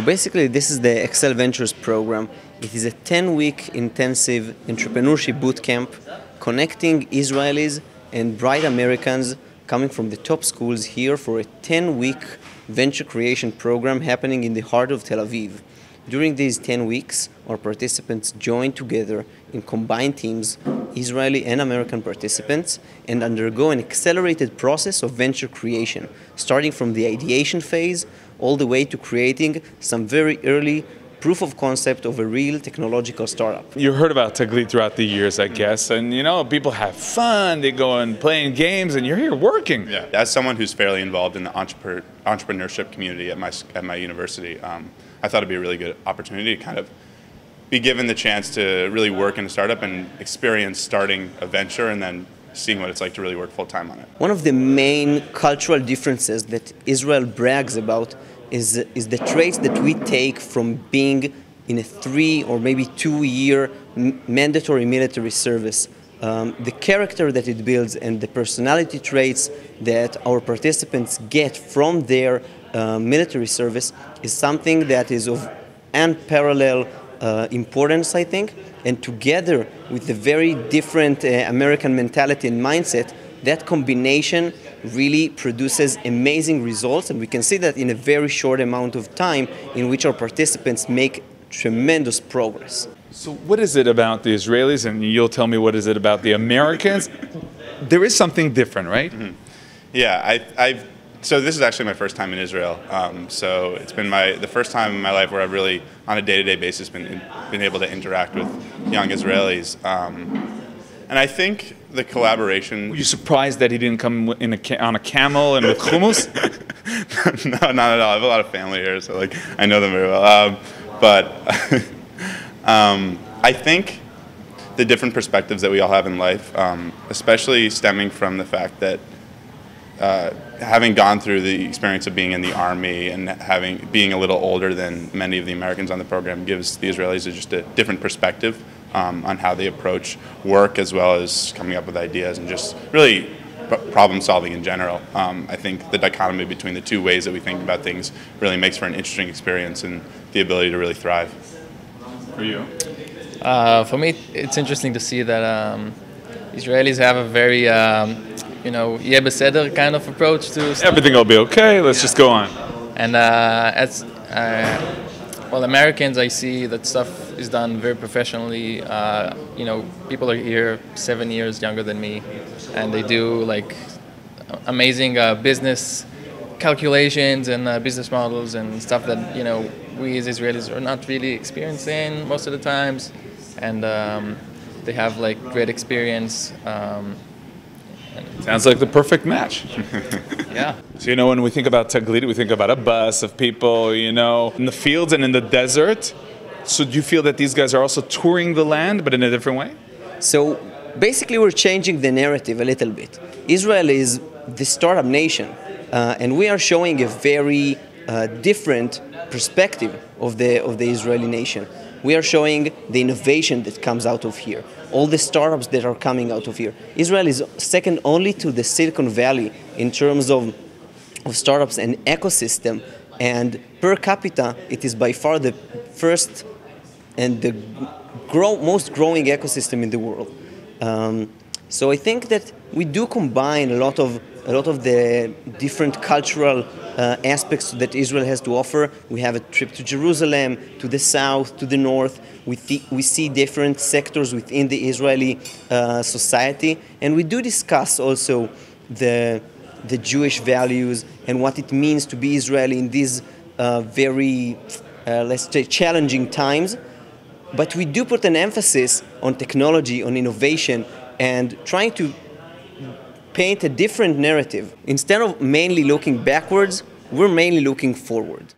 Basically, this is the Excel Ventures program. It is a 10-week intensive entrepreneurship bootcamp connecting Israelis and bright Americans coming from the top schools here for a 10-week venture creation program happening in the heart of Tel Aviv. During these 10 weeks, our participants join together in combined teams, Israeli and American participants, and undergo an accelerated process of venture creation, starting from the ideation phase all the way to creating some very early proof of concept of a real technological startup. You heard about Taglit throughout the years, I guess, and people have fun, they go and playing games, and you're here working. Yeah, as someone who's fairly involved in the entrepreneurship community at my university, I thought it'd be a really good opportunity to kind of be given the chance to really work in a startup and experience starting a venture and then seeing what it's like to really work full-time on it. One of the main cultural differences that Israel brags about is the traits that we take from being in a 3 or maybe 2-year mandatory military service. The character that it builds and the personality traits that our participants get from their military service is something that is of unparalleled importance, I think, and together with the very different American mentality and mindset, that combination really produces amazing results, and we can see that in a very short amount of time in which our participants make tremendous progress. So what is it about the Israelis, and you'll tell me what is it about the Americans? There is something different, right? Mm-hmm. Yeah, so this is actually my first time in Israel. So it's been the first time in my life where I've really, on a day-to-day basis, been able to interact with young Israelis. And I think the collaboration... Were you surprised that he didn't come on a camel and with hummus? No, not at all. I have a lot of family here, so I know them very well. But I think the different perspectives that we all have in life, especially stemming from the fact that having gone through the experience of being in the army and being a little older than many of the Americans on the program gives the Israelis just a different perspective on how they approach work as well as coming up with ideas and just really problem solving in general. I think the dichotomy between the two ways that we think about things really makes for an interesting experience and the ability to really thrive. For you? For me, it's interesting to see that Israelis have a very yeah, beseder kind of approach to stuff. Everything will be okay, let's just go on. And well, Americans, I see that stuff is done very professionally. People are here 7 years younger than me, and they do amazing business calculations and business models and stuff that we as Israelis are not really experiencing most of the times, and they have great experience. Sounds like the perfect match. Yeah. So when we think about Taglit, we think about a bus of people, in the fields and in the desert. So do you feel that these guys are also touring the land, but in a different way? So basically we're changing the narrative a little bit. Israel is the startup nation, and we are showing a very different perspective of the Israeli nation. We are showing the innovation that comes out of here, all the startups that are coming out of here. Israel is second only to the Silicon Valley in terms of startups and ecosystem, and per capita it is by far the first and the most growing ecosystem in the world. So I think that we do combine a lot of the different cultural aspects that Israel has to offer. We have a trip to Jerusalem, to the south, to the north. We see different sectors within the Israeli society, and we do discuss also the Jewish values and what it means to be Israeli in these very, let's say, challenging times. But we do put an emphasis on technology, on innovation, and trying to paint a different narrative. Instead of mainly looking backwards, we're mainly looking forward.